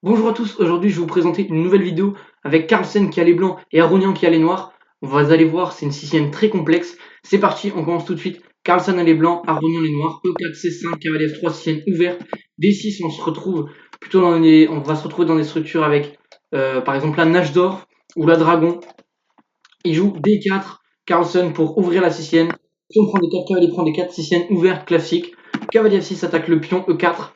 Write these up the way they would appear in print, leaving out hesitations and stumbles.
Bonjour à tous, aujourd'hui je vais vous présenter une nouvelle vidéo avec Carlsen qui a les blancs et Aronian qui a les noirs. Vous allez voir, c'est une système très complexe. C'est parti, on commence tout de suite. Carlsen a les blancs, Aronian les noirs, E4, C5, cavalier F3, système ouvert. D6, on va se retrouver dans des structures avec par exemple la Nage d'or ou la Dragon. Il joue D4, Carlsen pour ouvrir la sixième. Si on prend des 4 cavaliers, prend des 4 sixième ouvert classique. Cavalier F6 attaque le pion E4.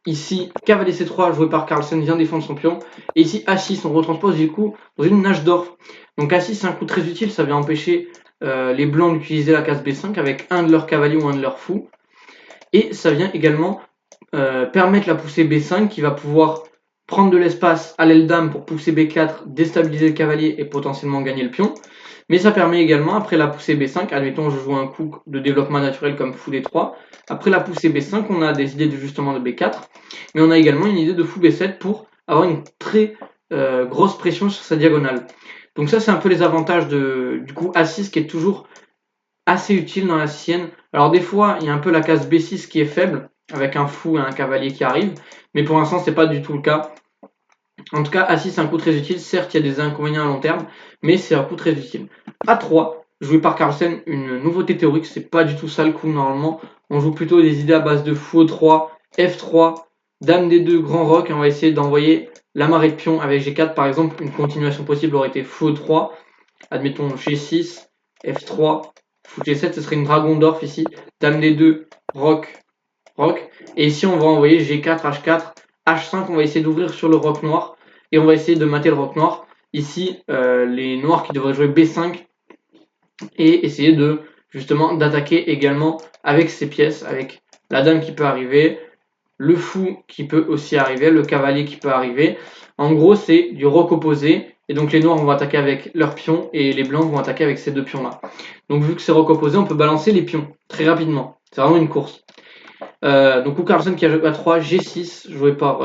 Ici, cavalier C3 joué par Carlsen vient défendre son pion. Et ici, A6, on retranspose du coup dans une nage d'or. Donc A6, c'est un coup très utile, ça vient empêcher les blancs d'utiliser la case B5 avec un de leurs cavaliers ou un de leurs fous. Et ça vient également permettre la poussée B5 qui va pouvoir prendre de l'espace à l'aile dame pour pousser B4, déstabiliser le cavalier et potentiellement gagner le pion. Mais ça permet également, après la poussée B5, admettons je joue un coup de développement naturel comme fou D3, après la poussée B5, on a des idées de justement de B4, mais on a également une idée de fou B7 pour avoir une très grosse pression sur sa diagonale. Donc ça c'est un peu les avantages du coup A6 qui est toujours assez utile dans la sienne. Alors des fois il y a un peu la case B6 qui est faible, avec un fou et un cavalier qui arrivent, mais pour l'instant c'est pas du tout le cas. En tout cas, A6 c'est un coup très utile. Certes, il y a des inconvénients à long terme, mais c'est un coup très utile. A3, joué par Carlsen, une nouveauté théorique, c'est pas du tout ça le coup normalement. On joue plutôt des idées à base de fou E3, F3, Dame D2, Grand Roc, et on va essayer d'envoyer la marée de pion avec G4 par exemple. Une continuation possible aurait été fou E3, admettons G6, F3, fou G7, ce serait une dragon d'orf ici, Dame D2, Roc, Roc. Et ici, on va envoyer G4, H4, H5. On va essayer d'ouvrir sur le roc noir. Et on va essayer de mater le roc noir. Ici, les noirs qui devraient jouer B5. Et essayer de, justement, d'attaquer également avec ces pièces. Avec la dame qui peut arriver. Le fou qui peut aussi arriver. Le cavalier qui peut arriver. En gros, c'est du roc opposé. Et donc, les noirs vont attaquer avec leurs pions. Et les blancs vont attaquer avec ces deux pions-là. Donc, vu que c'est roc opposé, on peut balancer les pions très rapidement. C'est vraiment une course. Donc coup Carlsen qui a joué A3, G6, joué par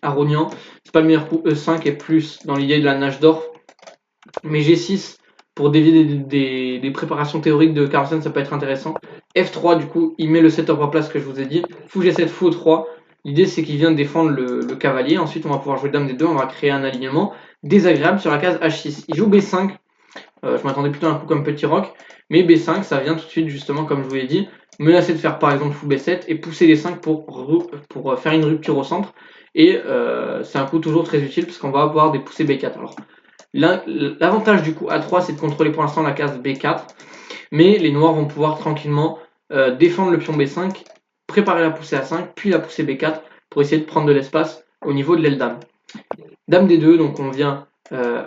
Aronian. C'est pas le meilleur coup, E5 est plus dans l'idée de la nage d'or. Mais G6, pour dévier des préparations théoriques de Carlsen, ça peut être intéressant. F3, du coup, il met le setup en place que je vous ai dit. Fou G7, fou E3. L'idée, c'est qu'il vient défendre le cavalier. Ensuite, on va pouvoir jouer Dame D2. On va créer un alignement désagréable sur la case H6. Il joue B5. Je m'attendais plutôt à un coup comme petit roc. Mais B5, ça vient tout de suite, justement, comme je vous l'ai dit, menacer de faire par exemple fou B7 et pousser les 5 pour faire une rupture au centre. Et c'est un coup toujours très utile parce qu'on va avoir des poussées B4. Alors, l'avantage du coup A3, c'est de contrôler pour l'instant la case B4. Mais les noirs vont pouvoir tranquillement défendre le pion B5, préparer la poussée A5, puis la poussée B4 pour essayer de prendre de l'espace au niveau de l'aile dame. Dame D2, donc on vient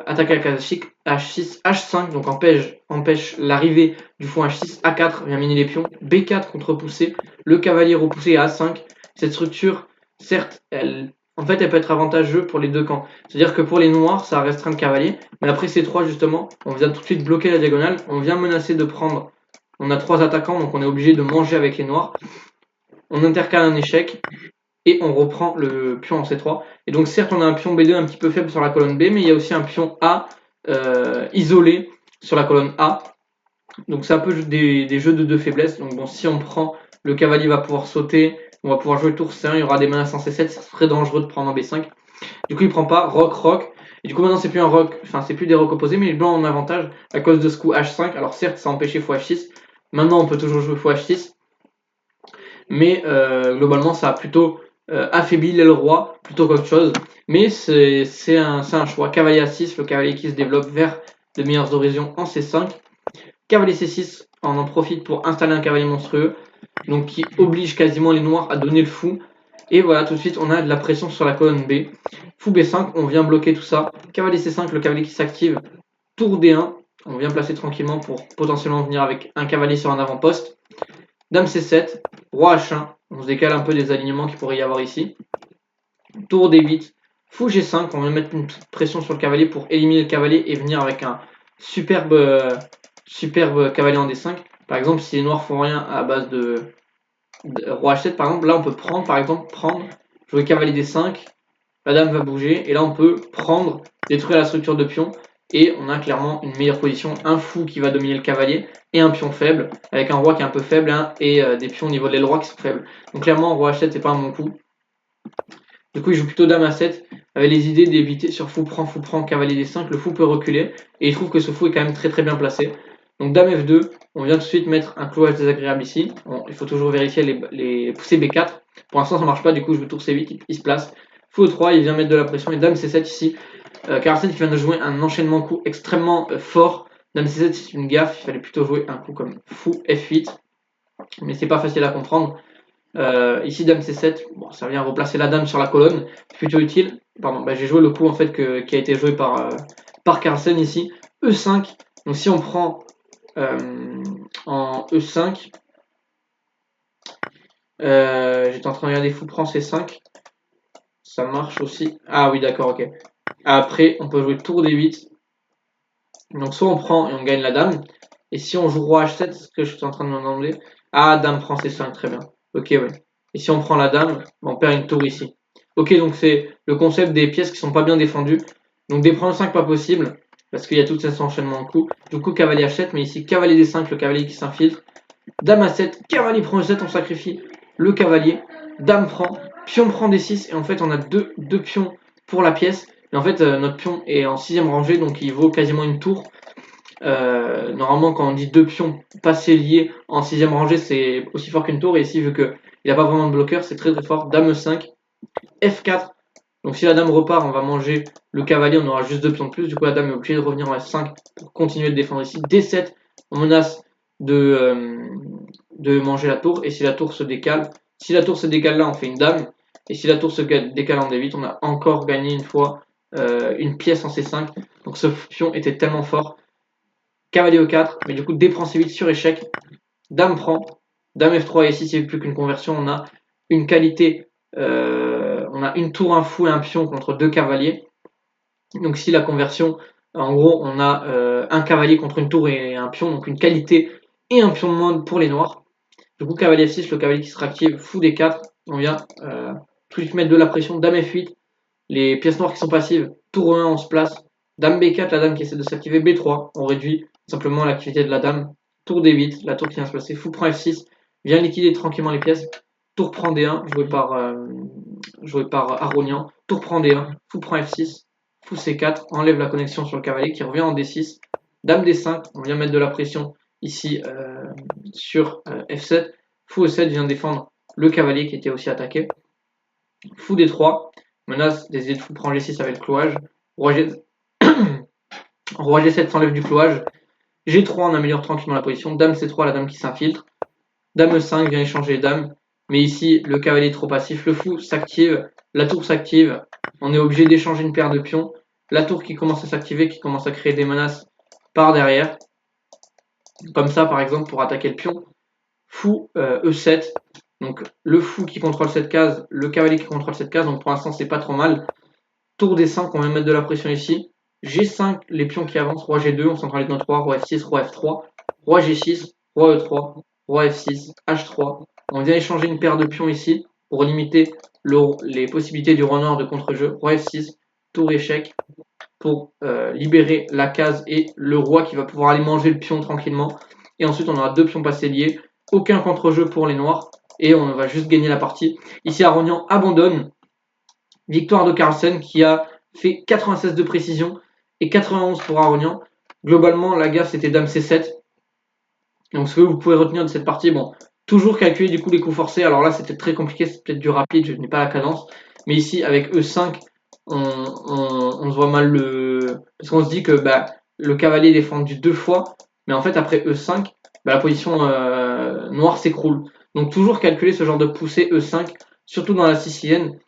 attaquer la case H6, H5, donc empêche l'arrivée du fou H6, A4 vient miner les pions, B4 contre-poussé, le cavalier repoussé à A5. Cette structure, certes, en fait, elle peut être avantageuse pour les deux camps. C'est-à-dire que pour les noirs, ça restreint le cavalier, mais après C3, justement, on vient tout de suite bloquer la diagonale, on vient menacer de prendre. On a 3 attaquants, donc on est obligé de manger avec les noirs. On intercale un échec, et on reprend le pion en C3. Et donc certes on a un pion B2 un petit peu faible sur la colonne B, mais il y a aussi un pion A isolé sur la colonne A. Donc c'est un peu des jeux de deux faiblesses. Donc bon, si on prend, le cavalier va pouvoir sauter, on va pouvoir jouer tour C1, il y aura des menaces en C7, ça serait dangereux de prendre en B5. Du coup il prend pas, roc, roc. Et du coup maintenant c'est plus un roc, enfin c'est plus des rocs opposés, mais les blancs ont un avantage à cause de ce coup H5. Alors certes ça a empêché fou H6, maintenant on peut toujours jouer fou H6. Mais globalement ça a plutôt affaibli l'aile roi plutôt qu'autre chose. Mais c'est un choix. Cavalier A6, le cavalier qui se développe vers de meilleures horizons en C5. Cavalier C6, on en profite pour installer un cavalier monstrueux, donc qui oblige quasiment les noirs à donner le fou. Et voilà, tout de suite on a de la pression sur la colonne B. Fou B5, on vient bloquer tout ça. Cavalier C5, le cavalier qui s'active. Tour D1, on vient placer tranquillement pour potentiellement venir avec un cavalier sur un avant-poste. Dame C7, Roi H1, on se décale un peu des alignements qu'il pourrait y avoir ici. Tour D8, Fou G5, on va mettre une petite pression sur le cavalier pour éliminer le cavalier et venir avec un superbe cavalier en D5. Par exemple, si les noirs font rien à base de Roi H7, par exemple, là on peut prendre, jouer cavalier D5, la dame va bouger, et là on peut prendre, détruire la structure de pion, et on a clairement une meilleure position, un fou qui va dominer le cavalier, et un pion faible, avec un roi qui est un peu faible, hein, et des pions au niveau de l'aile roi qui sont faibles. Donc clairement, roi H7 c'est pas un bon coup. Du coup il joue plutôt dame A7, avait les idées d'éviter sur fou prend, cavalier D5, le fou peut reculer, et il trouve que ce fou est quand même très très bien placé. Donc dame F2, on vient tout de suite mettre un clouage désagréable ici. Bon, il faut toujours vérifier les poussées B4. Pour l'instant ça marche pas, du coup je veux tour C8, il se place. Fou E3, il vient mettre de la pression, et dame C7 ici. Carlsen qui vient de jouer un enchaînement de coups extrêmement fort. Dame C7 c'est une gaffe, il fallait plutôt jouer un coup comme fou F8. Mais c'est pas facile à comprendre. Ici dame C7, bon, ça vient replacer la dame sur la colonne, plutôt utile. Pardon, bah, j'ai joué le coup en fait qui a été joué par Carlsen ici. E5, donc si on prend en E5, j'étais en train de regarder fou prend C5, ça marche aussi. Ah oui d'accord, ok. Après on peut jouer tour D8, donc soit on prend et on gagne la dame, et si on joue roi H7, ce que je suis en train de me demander, ah dame prend C5, très bien. Ok ouais. Et si on prend la dame, on perd une tour ici. Ok, donc c'est le concept des pièces qui sont pas bien défendues. Donc des prendre 5 pas possible, parce qu'il y a tout cet enchaînement de coups. Du coup cavalier H7, mais ici cavalier D5, le cavalier qui s'infiltre. Dame A7, cavalier prend E7, on sacrifie le cavalier. Dame prend, pion prend D6, et en fait on a deux pions pour la pièce. Et en fait notre pion est en 6ème rangée, donc il vaut quasiment une tour. Normalement, quand on dit deux pions passés liés en 6ème rangée, c'est aussi fort qu'une tour. Et ici, vu qu'il n'a pas vraiment de bloqueur, c'est très très fort. Dame 5, F4. Donc si la dame repart, on va manger le cavalier, on aura juste deux pions de plus. Du coup, la dame est obligée de revenir en F5 pour continuer de défendre ici. D7, on menace de manger la tour. Et si la tour se décale, si la tour se décale là, on fait une dame. Et si la tour se décale en D8, on a encore gagné une fois une pièce en C5. Donc ce pion était tellement fort. Cavalier E4, mais du coup, D prend C8 sur échec. Dame prend. Dame F3 et ici, c'est plus qu'une conversion. On a une qualité. On a une tour, un fou et un pion contre deux cavaliers. Donc, si la conversion, en gros, on a un cavalier contre une tour et un pion, donc une qualité et un pion de moins pour les noirs. Du coup, cavalier F6, le cavalier qui se réactive, fou D4. On vient tout de suite mettre de la pression. Dame F8, les pièces noires qui sont passives. Tour E1, on se place. Dame B4, la dame qui essaie de s'activer. B3, on réduit simplement l'activité de la dame. Tour D8, la tour qui vient se placer. Fou prend F6, vient liquider tranquillement les pièces. Tour prend D1, joué par Aronian. Tour prend D1, fou prend F6, fou C4, enlève la connexion sur le cavalier qui revient en D6. Dame D5, on vient mettre de la pression ici sur F7. Fou E7 vient défendre le cavalier qui était aussi attaqué. Fou D3, menace des idées de fou prend G6 avec le clouage. Roi, G... Roi G7 s'enlève du clouage. G3, on améliore tranquillement la position. Dame C3, la dame qui s'infiltre. Dame E5 vient échanger les dames. Mais ici, le cavalier est trop passif. Le fou s'active. La tour s'active. On est obligé d'échanger une paire de pions. La tour qui commence à s'activer, qui commence à créer des menaces par derrière. Comme ça, par exemple, pour attaquer le pion. Fou E7. Donc le fou qui contrôle cette case, le cavalier qui contrôle cette case. Donc pour l'instant, c'est pas trop mal. Tour D5, on va mettre de la pression ici. G5, les pions qui avancent. Roi G2, on centralise notre roi. Roi F6, roi F3. Roi G6, roi E3. Roi F6, H3. On vient échanger une paire de pions ici pour limiter les possibilités du roi noir de contre-jeu. Roi F6, tour échec pour libérer la case et le roi qui va pouvoir aller manger le pion tranquillement. Et ensuite, on aura deux pions passés liés. Aucun contre-jeu pour les noirs. Et on va juste gagner la partie. Ici, Aronian abandonne. Victoire de Carlsen qui a fait 96 de précision et 91 pour Aronian. Globalement, la gaffe c'était Dame C7. Donc ce que vous pouvez retenir de cette partie, bon, toujours calculer du coup les coups forcés. Alors là c'était très compliqué, c'est peut-être du rapide, je n'ai pas la cadence. Mais ici avec E5, on se voit mal le... Parce qu'on se dit que bah, le cavalier est défendu deux fois, mais en fait après E5, bah, la position noire s'écroule. Donc toujours calculer ce genre de poussée E5, surtout dans la sicilienne.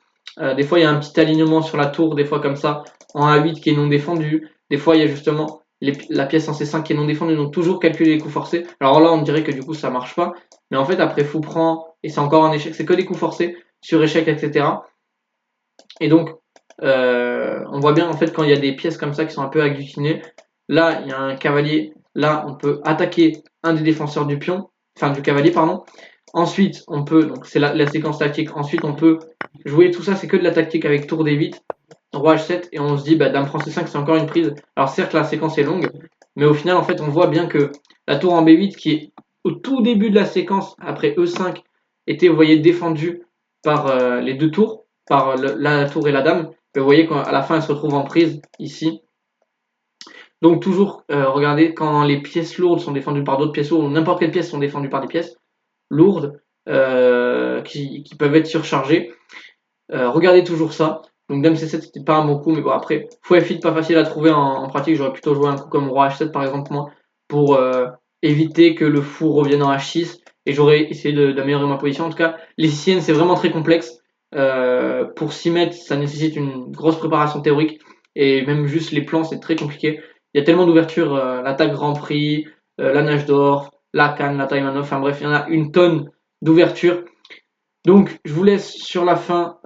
Des fois, il y a un petit alignement sur la tour, des fois comme ça, en A8 qui est non défendu. Des fois, il y a justement la pièce en C5 qui est non défendue. Donc, toujours calculer les coups forcés. Alors là, on dirait que du coup, ça marche pas. Mais en fait, après, fou prend, et c'est encore un échec. C'est que des coups forcés, sur échec, etc. Et donc, on voit bien, en fait, quand il y a des pièces comme ça qui sont un peu agglutinées, là, il y a un cavalier. Là, on peut attaquer un des défenseurs du pion, enfin du cavalier, pardon. Ensuite, on peut, donc c'est la séquence tactique. Ensuite, on peut jouer tout ça, c'est que de la tactique avec tour D8, roi H7, et on se dit, bah, dame prend C5, c'est encore une prise. Alors certes, la séquence est longue, mais au final, en fait, on voit bien que la tour en B8, qui est au tout début de la séquence, après E5, était, vous voyez, défendue par les deux tours, par la tour et la dame. vous voyez qu'à la fin, elle se retrouve en prise ici. Donc toujours regardez quand les pièces lourdes sont défendues par d'autres pièces lourdes, ou n'importe quelles pièces sont défendues par des pièces lourdes qui peuvent être surchargées. Regardez toujours ça. Donc Dame C7 c'était pas un bon coup, mais bon après, fou F8 pas facile à trouver en pratique. J'aurais plutôt joué un coup comme Roi H7 par exemple moi, pour éviter que le fou revienne en H6, et j'aurais essayé d'améliorer ma position. En tout cas, les Siciliennes c'est vraiment très complexe. Pour s'y mettre, ça nécessite une grosse préparation théorique, et même juste les plans c'est très compliqué. Il y a tellement d'ouvertures, l'attaque Grand Prix, la nage d'or, la canne, la taille enfin bref, il y en a une tonne d'ouvertures. Donc, je vous laisse sur la fin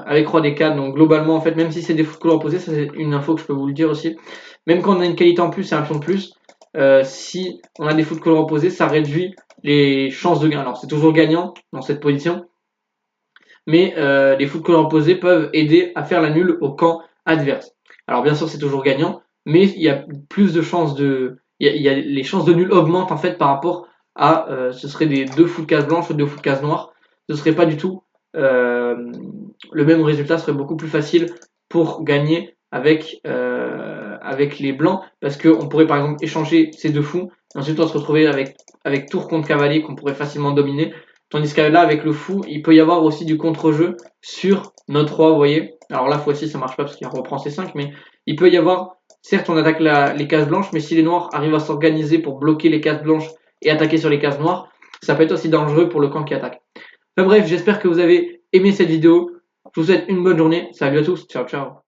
avec Roi des Cannes. Donc, globalement, en fait, même si c'est des fous de couleur opposée, ça c'est une info que je peux vous le dire aussi. Même quand on a une qualité en plus, c'est un pion de plus. Si on a des fous de couleur opposée, ça réduit les chances de gain. Alors, c'est toujours gagnant dans cette position, mais les fous de couleur opposée peuvent aider à faire la nulle au camp adverse. Alors, bien sûr, c'est toujours gagnant, mais il y a plus de chances de. Les chances de nul augmentent en fait par rapport à. Ce serait des deux fous de case blanche ou deux fous de case noire. Ce serait pas du tout euh, le même résultat, serait beaucoup plus facile pour gagner avec les blancs, parce qu'on pourrait par exemple échanger ces deux fous, et ensuite on va se retrouver avec tour contre cavalier qu'on pourrait facilement dominer, tandis que là avec le fou, il peut y avoir aussi du contre-jeu sur notre roi, vous voyez. Alors là, fois-ci ça marche pas parce qu'il reprend ses 5, mais il peut y avoir, certes on attaque les cases blanches, mais si les noirs arrivent à s'organiser pour bloquer les cases blanches et attaquer sur les cases noires, ça peut être aussi dangereux pour le camp qui attaque. Enfin bref, j'espère que vous avez aimé cette vidéo. Je vous souhaite une bonne journée. Salut à tous. Ciao, ciao.